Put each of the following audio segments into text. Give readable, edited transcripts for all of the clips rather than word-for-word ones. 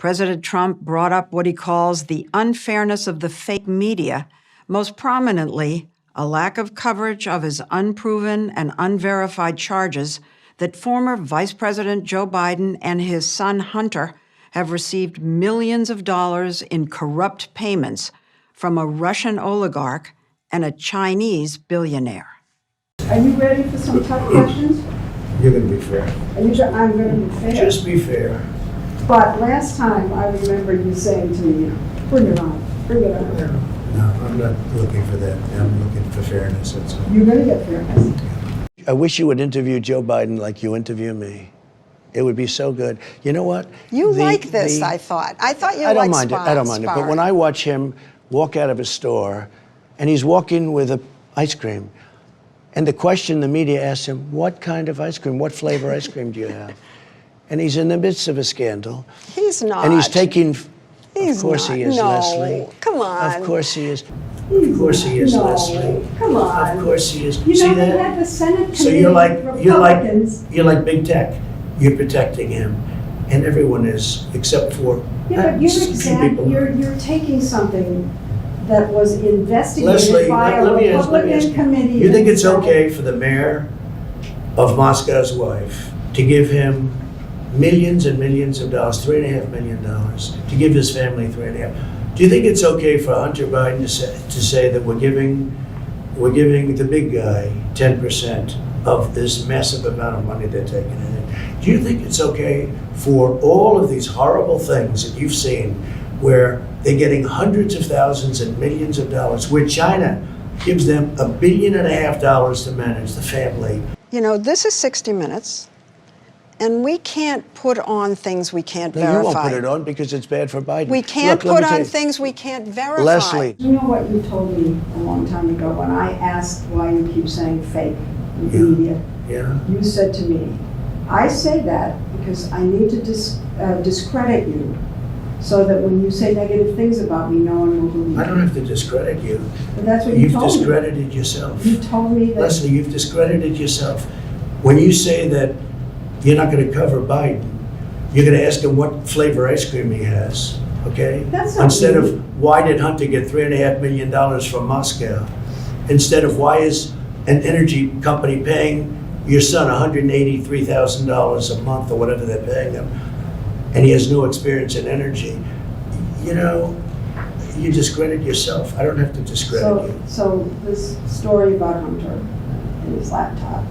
President Trump brought up what he calls the unfairness of the fake media, most prominently, a lack of coverage of his unproven and unverified charges that former Vice President Joe Biden and his son Hunter have received millions of dollars in corrupt payments from a Russian oligarch and a Chinese billionaire. Are you ready for some tough questions? You're going to be fair. I'm going to be fair. Just be fair. But last time, I remember you saying to me, bring it on, bring it on. No, I'm not looking for that. I'm looking for fairness. That's all. You're going to get fairness. I wish you would interview Joe Biden like you interview me. It would be so good. You know what? You like this, I thought. I thought you liked I don't mind it. But when I watch him walk out of a store, and he's walking with an ice cream, and the question the media asks him, what kind of ice cream, what flavor ice cream do you have? And he's in the midst of a scandal. He's not. And he's taking, He's of course not. he is, No. Leslie. Come on. Of course he is. Of course he is, No. Leslie. Come on. Of course he is. You See know, they that? had the Senate So committee Republicans. you're like big tech. You're protecting him, and everyone is, except for Yeah, but few people. you're taking something that was investigated Leslie, by a let me ask Republican you. committee. You think in it's the Senate. okay for the mayor of Moscow's wife to give him millions and millions of dollars, $3.5 million, to give his family $3.5 million? Do you think it's okay for Hunter Biden to say that we're giving the big guy 10% of this massive amount of money they're taking in? Do you think it's okay for all of these horrible things that you've seen where they're getting hundreds of thousands and millions of dollars, where China gives them $1.5 billion to manage the family? You know, this is 60 Minutes, and we can't put on things we can't verify. You won't put it on because it's bad for Biden. We can't Look, let put me tell on you. things we can't verify. Leslie. You know what you told me a long time ago when I asked why you keep saying fake in the media? Yeah. You said to me, I say that because I need to discredit you so that when you say negative things about me, no one will believe I don't have to discredit you. But that's what you You've told me. discredited yourself. You told me that. Leslie, you've discredited yourself. When you say that you're not going to cover Biden, you're going to ask him what flavor ice cream he has, okay? That's not Instead me. of why did Hunter get $3.5 million from Moscow? Instead of why is an energy company paying your son $183,000 a month or whatever they're paying him, and he has no experience in energy. You know, you discredit yourself. I don't have to discredit you. So this story about Hunter and his laptop,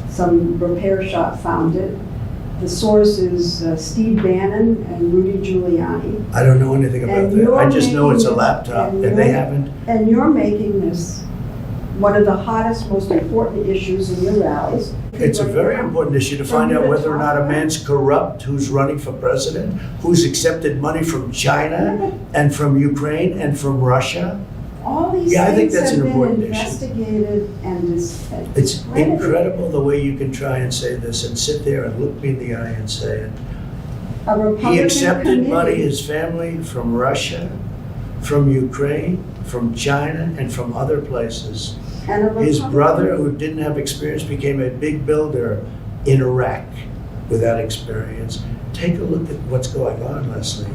some repair shop found it. The source is Steve Bannon and Rudy Giuliani. I don't know anything about And that. you're I just know it's a making- laptop, and and they you're- haven't. And you're making this one of the hottest, most important issues in your rallies. It's a very important issue to find out whether or not a man's corrupt who's running for president, who's accepted money from China and from Ukraine and from Russia. All these Yeah, I think things that's have an been important issue. investigated and It's discredited. incredible the way you can try and say this and sit there and look me in the eye and say it. A Republican He accepted committee- money, his family, from Russia, from Ukraine, from China, and from other places. and a His Republican- brother, who didn't have experience, became a big builder in Iraq without experience. Take a look at what's going on, Leslie,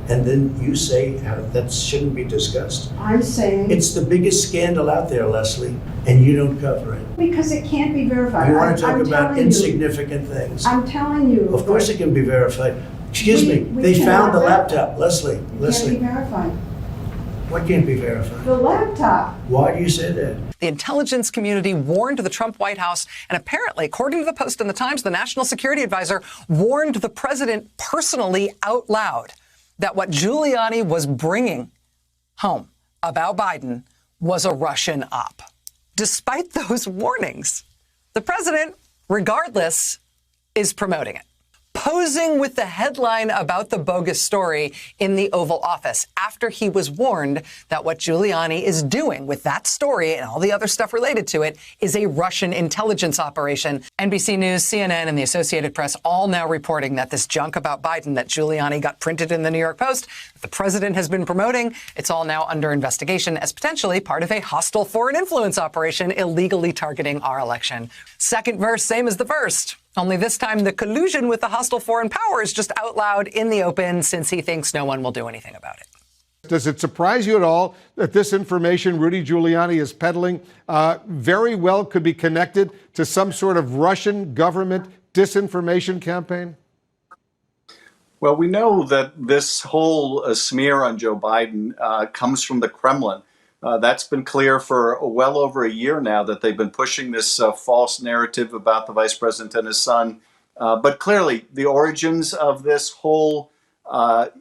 and then you say how that shouldn't be discussed. I'm saying. It's the biggest scandal out there, Leslie, and you don't cover it. Because it can't be verified. You want to talk I'm about telling you. insignificant things. I'm telling you. Of course it can be verified. Excuse We- me, we they found the cannot- laptop. Leslie, It can't be Leslie, verified. what can't be verified? The laptop. Why do you say that? The intelligence community warned the Trump White House, and apparently, according to the Post and the Times, the national security advisor warned the president personally out loud that what Giuliani was bringing home about Biden was a Russian op. Despite those warnings, the president, regardless, is promoting it. Posing with the headline about the bogus story in the Oval Office after he was warned that what Giuliani is doing with that story and all the other stuff related to it is a Russian intelligence operation. NBC News, CNN, and the Associated Press all now reporting that this junk about Biden that Giuliani got printed in the New York Post, that the president has been promoting, it's all now under investigation as potentially part of a hostile foreign influence operation illegally targeting our election. Second verse, same as the first. Only this time, the collusion with the hostile foreign power is just out loud in the open, since he thinks no one will do anything about it. Does it surprise you at all that this information Rudy Giuliani is peddling very well could be connected to some sort of Russian government disinformation campaign? Well, we know that this whole smear on Joe Biden comes from the Kremlin. That's been clear for well over a year now, that they've been pushing this false narrative about the vice president and his son. But clearly, the origins of this whole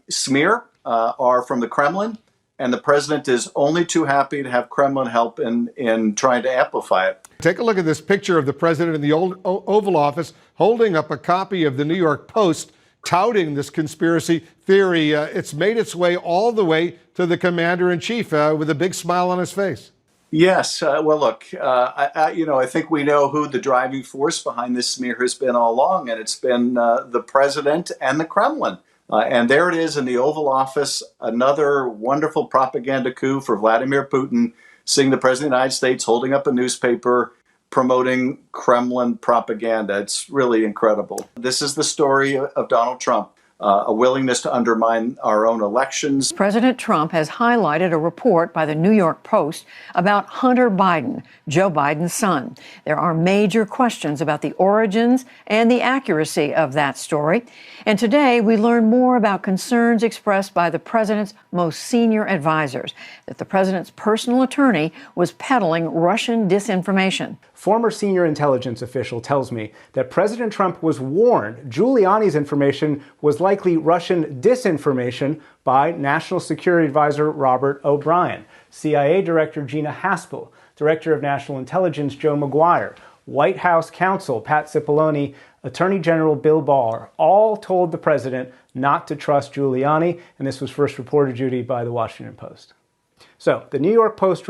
smear are from the Kremlin, and the president is only too happy to have Kremlin help in trying to amplify it. Take a look at this picture of the president in the Oval Office holding up a copy of the New York Post, touting this conspiracy theory. It's made its way all the way to the commander-in-chief with a big smile on his face. Yes. Well, look, I think we know who the driving force behind this smear has been all along, and it's been the president and the Kremlin. And there it is in the Oval Office, another wonderful propaganda coup for Vladimir Putin, seeing the president of the United States holding up a newspaper promoting Kremlin propaganda. It's really incredible. This is the story of Donald Trump, a willingness to undermine our own elections. President Trump has highlighted a report by the New York Post about Hunter Biden, Joe Biden's son. There are major questions about the origins and the accuracy of that story. And today we learn more about concerns expressed by the president's most senior advisors, that the president's personal attorney was peddling Russian disinformation. Former senior intelligence official tells me that President Trump was warned Giuliani's information was likely Russian disinformation by National Security Advisor Robert O'Brien, CIA Director Gina Haspel, Director of National Intelligence Joe Maguire, White House counsel Pat Cipollone, Attorney General Bill Barr, all told the president not to trust Giuliani, and this was first reported, Judy, by the Washington Post. So, the New York Post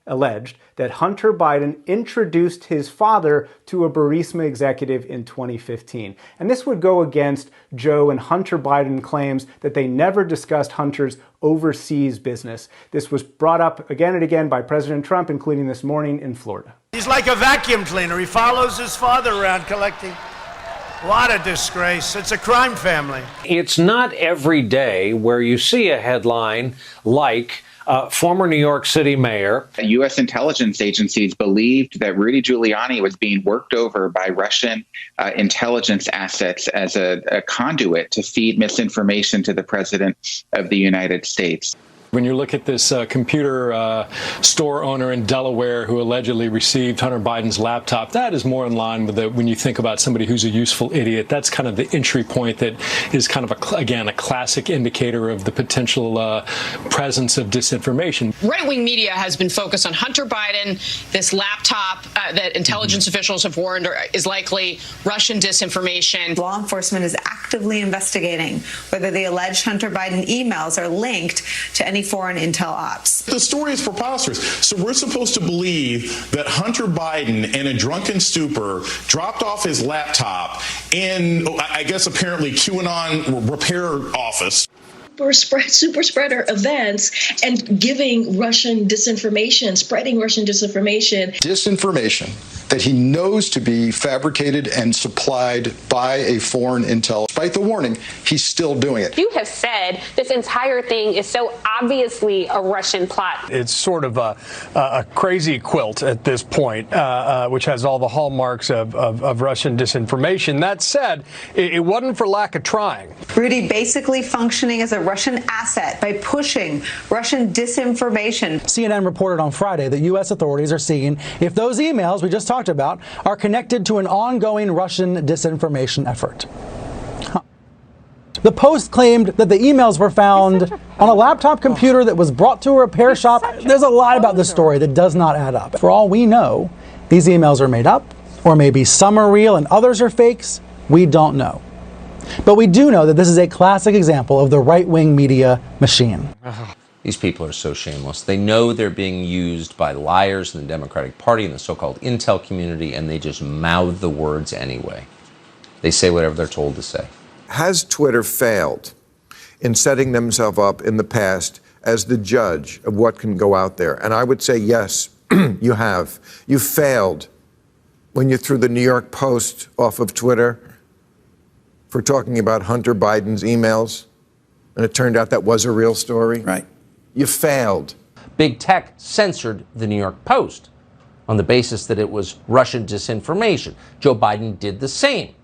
alleged that Hunter Biden introduced his father to a Burisma executive in 2015. And this would go against Joe and Hunter Biden claims that they never discussed Hunter's overseas business. This was brought up again and again by President Trump, including this morning in Florida. He's like a vacuum cleaner. He follows his father around collecting. What a disgrace. It's a crime family. It's not every day where you see a headline like former New York City mayor. U.S. intelligence agencies believed that Rudy Giuliani was being worked over by Russian intelligence assets as a conduit to feed misinformation to the president of the United States. When you look at this computer store owner in Delaware who allegedly received Hunter Biden's laptop, that is more in line with when you think about somebody who's a useful idiot. That's kind of the entry point that is kind of, a classic indicator of the potential presence of disinformation. Right-wing media has been focused on Hunter Biden, this laptop that intelligence officials have warned is likely Russian disinformation. Law enforcement is actively investigating whether the alleged Hunter Biden emails are linked to any foreign intel ops. The story is preposterous. So we're supposed to believe that Hunter Biden, in a drunken stupor, dropped off his laptop in, I guess, apparently QAnon repair office. Super spreader events and giving Russian disinformation, spreading Russian disinformation. Disinformation that he knows to be fabricated and supplied by a foreign intel. Despite the warning, he's still doing it. You have said this entire thing is so obviously a Russian plot. It's sort of a crazy quilt at this point, which has all the hallmarks of Russian disinformation. That said, it wasn't for lack of trying. Rudy basically functioning as a Russian asset by pushing Russian disinformation. CNN reported on Friday that U.S. authorities are seeing if those emails we just talked about are connected to an ongoing Russian disinformation effort. The Post claimed that the emails were found on a laptop computer that was brought to a repair shop. There's a lot about this story that does not add up. For all we know, these emails are made up, or maybe some are real and others are fakes. We don't know. But we do know that this is a classic example of the right-wing media machine. These people are so shameless. They know they're being used by liars in the Democratic Party and the so-called intel community, and they just mouth the words anyway. They say whatever they're told to say. Has Twitter failed in setting themselves up in the past as the judge of what can go out there? And I would say, yes, you have. You failed when you threw the New York Post off of Twitter for talking about Hunter Biden's emails, and it turned out that was a real story? Right. You failed. Big tech censored the New York Post on the basis that it was Russian disinformation. Joe Biden did the same.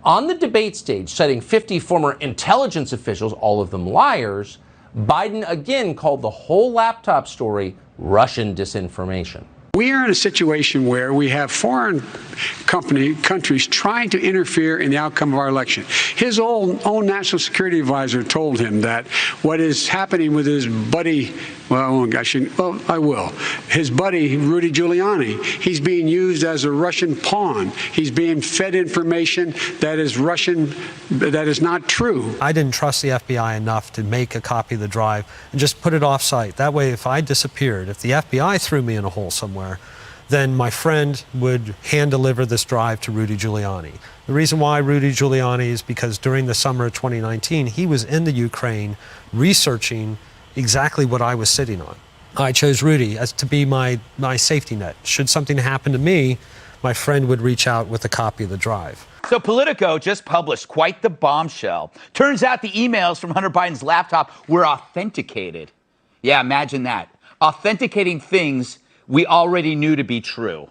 On the debate stage, citing 50 former intelligence officials, all of them liars, Biden again called the whole laptop story Russian disinformation. We are in a situation where we have foreign countries trying to interfere in the outcome of our election. His own national security advisor told him that what is happening with his buddy, I will. His buddy, Rudy Giuliani, he's being used as a Russian pawn. He's being fed information that is Russian, that is not true. I didn't trust the FBI enough to make a copy of the drive and just put it off-site. That way, if I disappeared, if the FBI threw me in a hole somewhere, then my friend would hand-deliver this drive to Rudy Giuliani. The reason why Rudy Giuliani is because during the summer of 2019, he was in the Ukraine researching exactly what I was sitting on. I chose Rudy as to be my safety net. Should something happen to me, my friend would reach out with a copy of the drive. So Politico just published quite the bombshell. Turns out the emails from Hunter Biden's laptop were authenticated. Yeah, imagine that. Authenticating things we already knew to be true.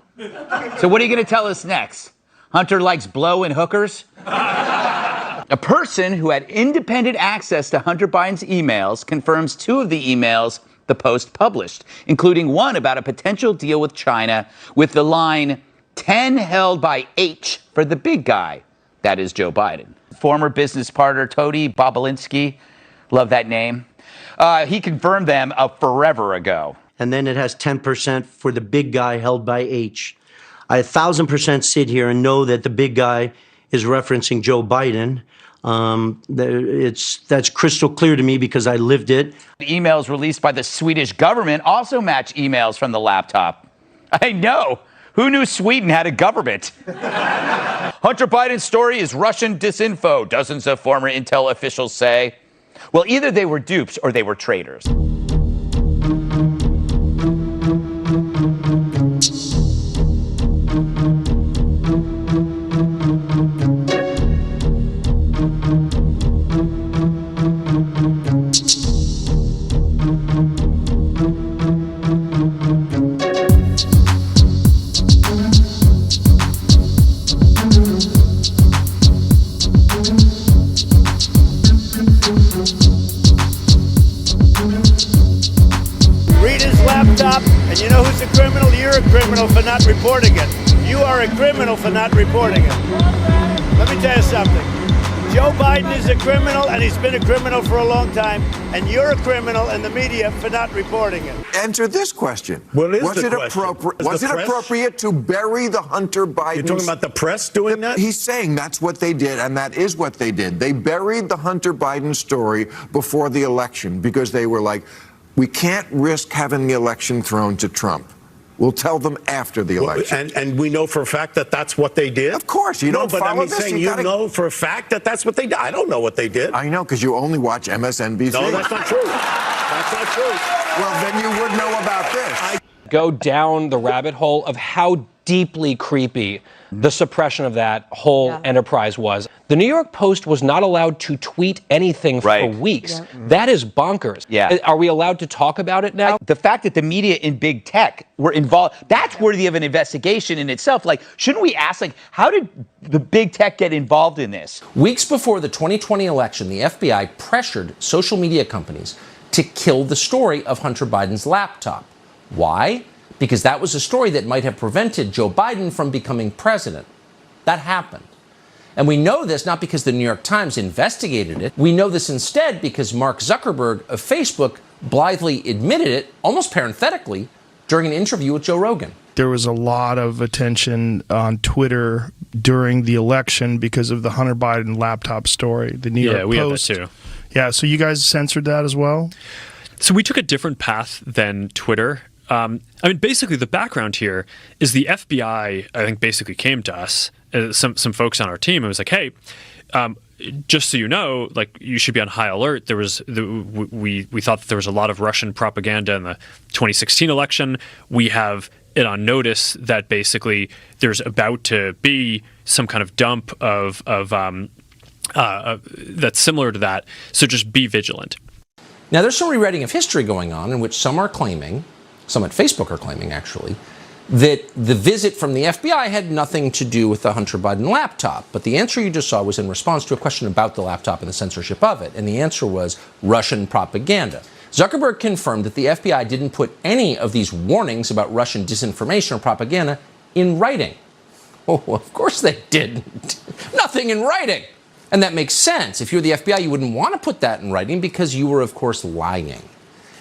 So what are you going to tell us next? Hunter likes blow and hookers? A person who had independent access to Hunter Biden's emails confirms 2 of the emails the Post published, including one about a potential deal with China with the line 10 held by H for the big guy. That is Joe Biden. Former business partner Tony Bobulinski, love that name, he confirmed them forever ago. And then it has 10% for the big guy held by H. I 1,000% sit here and know that the big guy is referencing Joe Biden. That's crystal clear to me because I lived it. The emails released by the Swedish government also match emails from the laptop. I know. Who knew Sweden had a government? Hunter Biden's story is Russian disinfo, dozens of former intel officials say. Well, either they were dupes or they were traitors. And you know who's a criminal? You're a criminal for not reporting it. You are a criminal for not reporting it. Let me tell you something. Joe Biden is a criminal, and he's been a criminal for a long time, and you're a criminal in the media for not reporting it. Answer this question. What is was the it question? Was it appropriate to bury the Hunter Biden? You're talking about the press doing that? He's saying that's what they did, and that is what they did. They buried the Hunter Biden story before the election because they were like, we can't risk having the election thrown to Trump. We'll tell them after the election. And we know for a fact that that's what they did? Of course. You don't but follow I mean, this. saying you know for a fact that that's what they did. I don't know what they did. I know, because you only watch MSNBC. No, that's not true. That's not true. Well, then you would know about this. Go down the rabbit hole of how deeply creepy the suppression of that whole enterprise was. The New York Post was not allowed to tweet anything for weeks. Yeah. That is bonkers. Yeah. Are we allowed to talk about it now? The fact that the media in big tech were involved, that's worthy of an investigation in itself. Like, shouldn't we ask, like, how did the big tech get involved in this? Weeks before the 2020 election, the FBI pressured social media companies to kill the story of Hunter Biden's laptop. Why? Because that was a story that might have prevented Joe Biden from becoming president. That happened. And we know this not because the New York Times investigated it. We know this instead because Mark Zuckerberg of Facebook blithely admitted it, almost parenthetically, during an interview with Joe Rogan. There was a lot of attention on Twitter during the election because of the Hunter Biden laptop story. The New York Post. Yeah, we had that too. Yeah, so you guys censored that as well? So we took a different path than Twitter. I mean, basically, the background here is the FBI, I think, basically came to us, some folks on our team, and was like, hey, just so you know, like, you should be on high alert. There was we thought that there was a lot of Russian propaganda in the 2016 election. We have it on notice that basically there's about to be some kind of dump of that's similar to that. So just be vigilant. Now, there's some rewriting of history going on in which some at Facebook are claiming actually, that the visit from the FBI had nothing to do with the Hunter Biden laptop. But the answer you just saw was in response to a question about the laptop and the censorship of it. And the answer was Russian propaganda. Zuckerberg confirmed that the FBI didn't put any of these warnings about Russian disinformation or propaganda in writing. Oh, well, of course they didn't. Nothing in writing. And that makes sense. If you're the FBI, you wouldn't want to put that in writing because you were, of course, lying.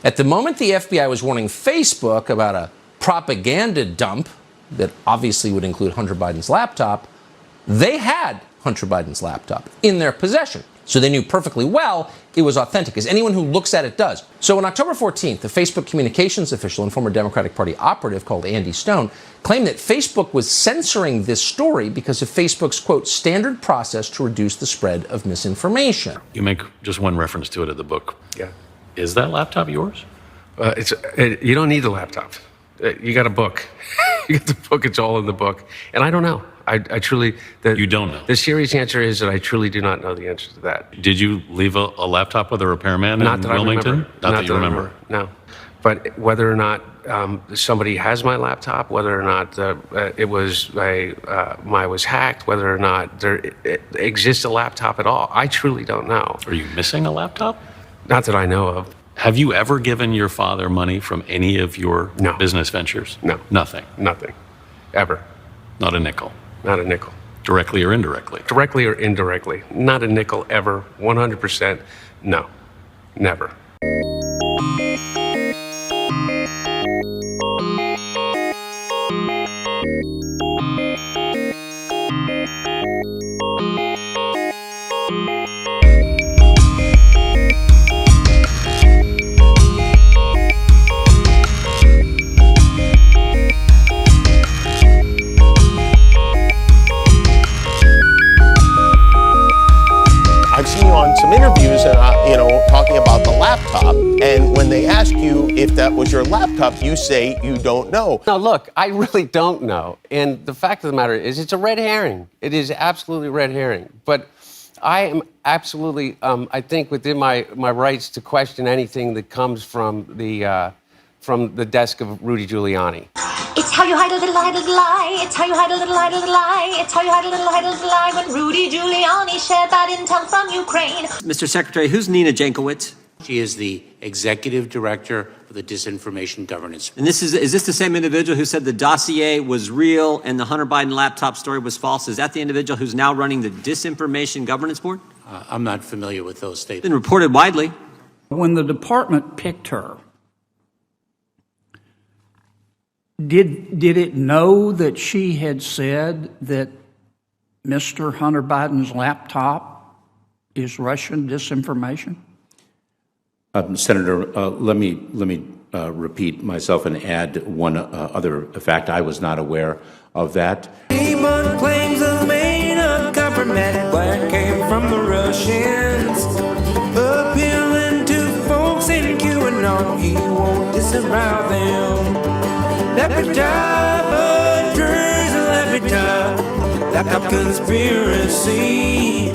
At the moment the FBI was warning Facebook about a propaganda dump that obviously would include Hunter Biden's laptop, they had Hunter Biden's laptop in their possession. So they knew perfectly well it was authentic, as anyone who looks at it does. So on October 14th, the Facebook communications official and former Democratic Party operative called Andy Stone claimed that Facebook was censoring this story because of Facebook's, quote, standard process to reduce the spread of misinformation. You make just one reference to it in the book. Yeah. Is that laptop yours? You don't need the laptop. You got a book. You got the book. It's all in the book. And I don't know. I truly... You don't know? The serious answer is that I truly do not know the answer to that. Did you leave a laptop with a repairman in Wilmington? Not that you remember. No. But whether or not somebody has my laptop, whether or not it was was hacked, whether or not there exists a laptop at all, I truly don't know. Are you missing a laptop? Not that I know of. Have you ever given your father money from any of your business ventures? No. Nothing? Nothing. Ever. Not a nickel? Not a nickel. Directly or indirectly? Directly or indirectly. Not a nickel ever. 100%. No. Never. I've seen you on some interviews, talking about the laptop. And when they ask you if that was your laptop, you say you don't know. No, look, I really don't know. And the fact of the matter is, it's a red herring. It is absolutely red herring. But I am absolutely, I think, within my rights to question anything that comes from the desk of Rudy Giuliani. It's how you hide a little lie. It's how you hide a little lie. It's how you hide a little lie when Rudy Giuliani shared that intel from Ukraine. Mr. Secretary, who's Nina Jankowicz? She is the executive director of the Disinformation Governance. And is this the same individual who said the dossier was real and the Hunter Biden laptop story was false? Is that the individual who's now running the Disinformation Governance Board? I'm not familiar with those statements. Been reported widely. When the department picked her, did it know that she had said that Mr. Hunter Biden's laptop is Russian disinformation? Senator, let me repeat myself and add one other fact. I was not aware of that. But claims of made-up compromised black came from the Russians, appealing to folks in QAnon. He won't disavow them. Laptop conspiracy.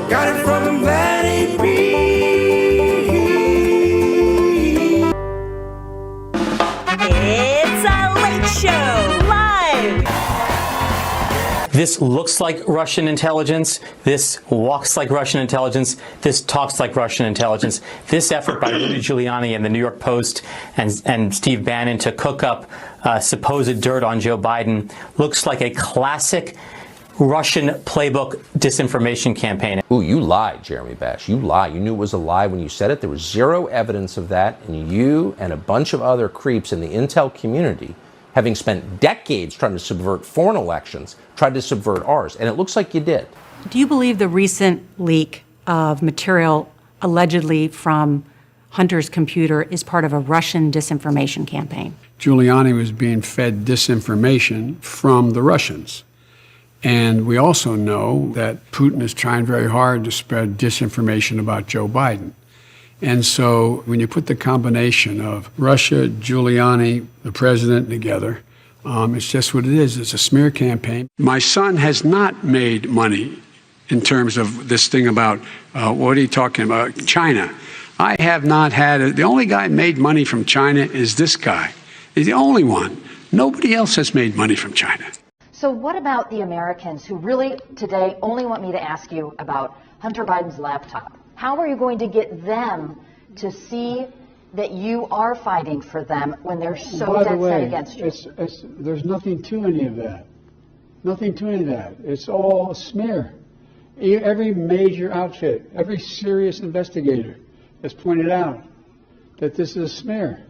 Got it from Vladdy B. It's a late show live. This looks like Russian intelligence. This walks like Russian intelligence. This talks like Russian intelligence. This effort by Rudy Giuliani and the New York Post and Steve Bannon to cook up supposed dirt on Joe Biden looks like a classic Russian playbook disinformation campaign. Ooh, you lied, Jeremy Bash. You lied. You knew it was a lie when you said it. There was zero evidence of that. And you and a bunch of other creeps in the intel community, having spent decades trying to subvert foreign elections, tried to subvert ours. And it looks like you did. Do you believe the recent leak of material allegedly from Hunter's computer is part of a Russian disinformation campaign? Giuliani was being fed disinformation from the Russians. And we also know that Putin is trying very hard to spread disinformation about Joe Biden. And so when you put the combination of Russia, Giuliani, the president together, It's just what it is. It's a smear campaign. My son has not made money in terms of this thing about, what are you talking about, China. I have not had it. The only guy made money from China is this guy. He's the only one. Nobody else has made money from China. So what about the Americans who really today only want me to ask you about Hunter Biden's laptop? How are you going to get them to see that you are fighting for them when they're so dead set against you? There's nothing to any of that. Nothing to any of that. It's all a smear. Every major outfit, every serious investigator has pointed out that this is a smear.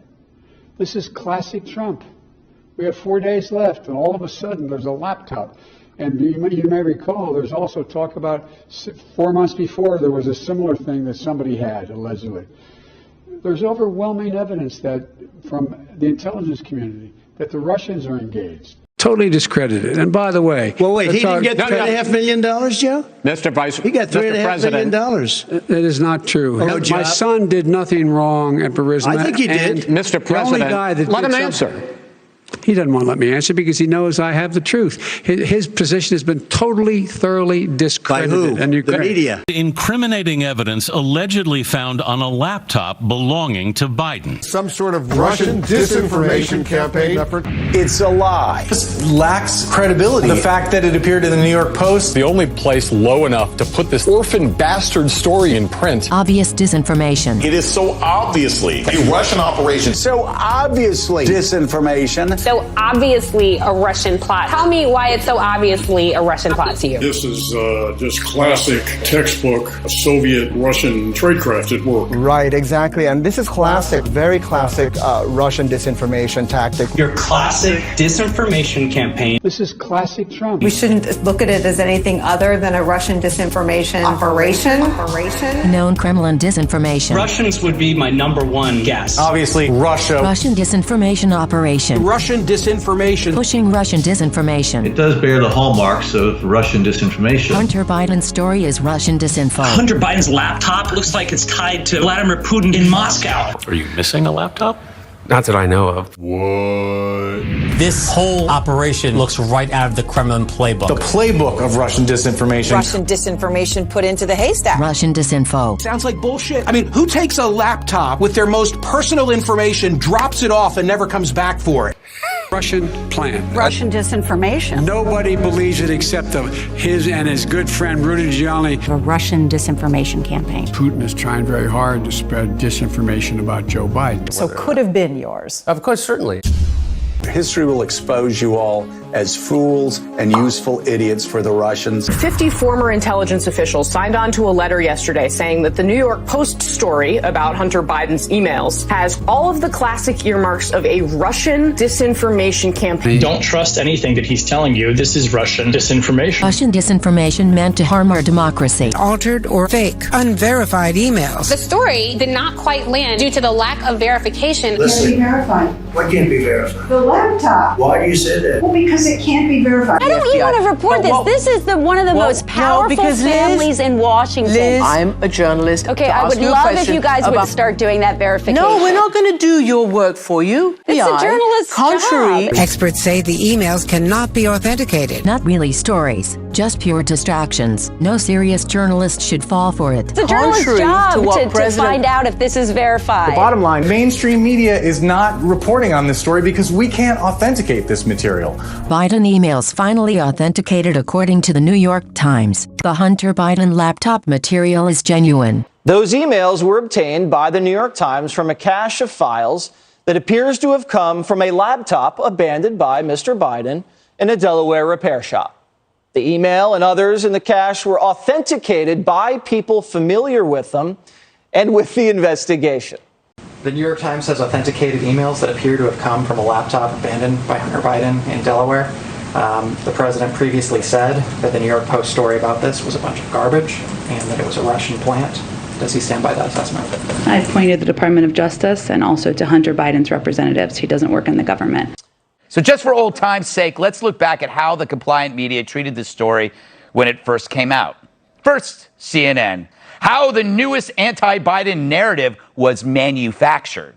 This is classic Trump. We have 4 days left, and all of a sudden there's a laptop. And you may recall there's also talk about 4 months before there was a similar thing that somebody had, allegedly. There's overwhelming evidence that from the intelligence community that the Russians are engaged. Totally discredited. And by the way... Well, wait, he didn't get $3.5 million, Joe? Mr. Vice He got $3.5 million. That is not true. My son did nothing wrong at Burisma. I think he did. Mr. President, let him answer. He doesn't want to let me answer because he knows I have the truth. His position has been totally, thoroughly discredited. By who? And the media. Incriminating evidence allegedly found on a laptop belonging to Biden. Some sort of Russian disinformation campaign effort. It's a lie. This lacks credibility. The fact that it appeared in the New York Post, The only place low enough to put this orphan bastard story in print. Obvious disinformation. it is so obviously a Russian operation. So obviously disinformation. So obviously a Russian plot. Tell me why it's so obviously a Russian plot to you. This is just classic textbook Soviet Russian tradecraft at work. Right, exactly. And this is classic, very classic Russian disinformation tactic. Your classic disinformation campaign. This is classic Trump. We shouldn't look at it as anything other than a Russian disinformation operation. Known Kremlin disinformation. Russians would be my number one guess. Obviously, Russia. Russian disinformation operation. Russian disinformation. Pushing Russian disinformation. It does bear the hallmarks of Russian disinformation. Hunter Biden's story is Russian disinfo. Hunter Biden's laptop looks like it's tied to Vladimir Putin in Moscow. Are you missing a laptop? Not that I know of. This whole operation looks right out of the Kremlin playbook. The playbook of Russian disinformation. Russian disinformation put into the haystack. Russian disinfo. Sounds like bullshit. I mean, who takes a laptop with their most personal information, drops it off, and never comes back for it? Russian plan. Russian disinformation. Nobody believes it except his and his good friend Rudy Giuliani. A Russian disinformation campaign. Putin is trying very hard to spread disinformation about Joe Biden. So could have been yours. Of course, certainly. History will expose you all as fools and useful idiots for the Russians. 50 former intelligence officials signed on to a letter yesterday saying that the New York Post story about Hunter Biden's emails has all of the classic earmarks of a Russian disinformation campaign. Don't trust anything that he's telling you. This is Russian disinformation. Russian disinformation meant to harm our democracy. Altered or fake, unverified emails. The story did not quite land due to the lack of verification. Can't be verified. What can't be verified? The laptop. Why do you say that? Well, because it can't be verified. I don't even want to report this. This is one of the most powerful families in Washington. Liz, I'm a journalist. Okay, I would love if you guys would start doing that verification. No, we're not going to do your work for you. It's a journalist's job. Experts say the emails cannot be authenticated. Not really stories, just pure distractions. No serious journalist should fall for it. It's a journalist's job to find out if this is verified. The bottom line, mainstream media is not reporting on this story because we can't authenticate this material. Biden emails finally authenticated according to the New York Times. The Hunter Biden laptop material is genuine. Those emails were obtained by the New York Times from a cache of files that appears to have come from a laptop abandoned by Mr. Biden in a Delaware repair shop. The email and others in the cache were authenticated by people familiar with them and with the investigation. The New York Times has authenticated emails that appear to have come from a laptop abandoned by Hunter Biden in Delaware. The president previously said that the New York Post story about this was a bunch of garbage and that it was a Russian plant. Does he stand by that assessment? I've pointed the Department of Justice and also to Hunter Biden's representatives. He doesn't work in the government. So just for old time's sake, let's look back at how the compliant media treated this story when it first came out. First, CNN. How the newest anti-Biden narrative was manufactured.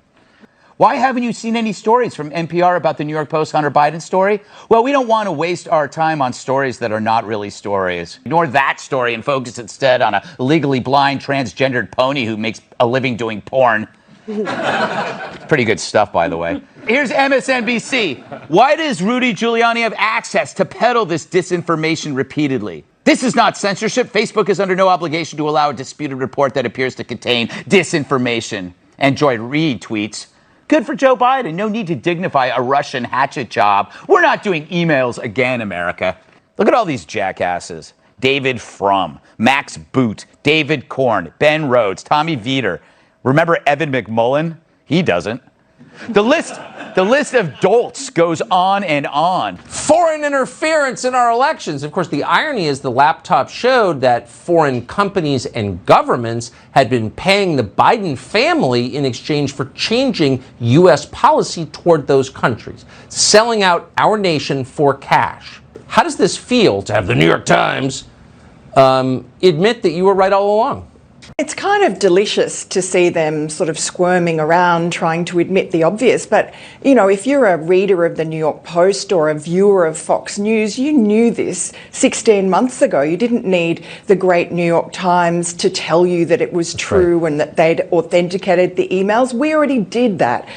Why haven't you seen any stories from NPR about the New York Post Hunter Biden story? Well, we don't want to waste our time on stories that are not really stories. Ignore that story and focus instead on a legally blind transgendered pony who makes a living doing porn. Pretty good stuff, by the way. Here's MSNBC. Why does Rudy Giuliani have access to peddle this disinformation repeatedly? This is not censorship. Facebook is under no obligation to allow a disputed report that appears to contain disinformation. And Joy Reid tweets, good for Joe Biden. No need to dignify a Russian hatchet job. We're not doing emails again, America. Look at all these jackasses. David Frum, Max Boot, David Korn, Ben Rhodes, Tommy Vietor. Remember Evan McMullen? He doesn't. The list of dolts goes on and on. Foreign interference in our elections. Of course, the irony is the laptop showed that foreign companies and governments had been paying the Biden family in exchange for changing U.S. policy toward those countries, selling out our nation for cash. How does this feel to have the New York Times admit that you were right all along? It's kind of delicious to see them sort of squirming around trying to admit the obvious. But, you know, if you're a reader of the New York Post or a viewer of Fox News, you knew this 16 months ago. You didn't need the great New York Times to tell you that it was true and that they'd authenticated the emails. We already did that.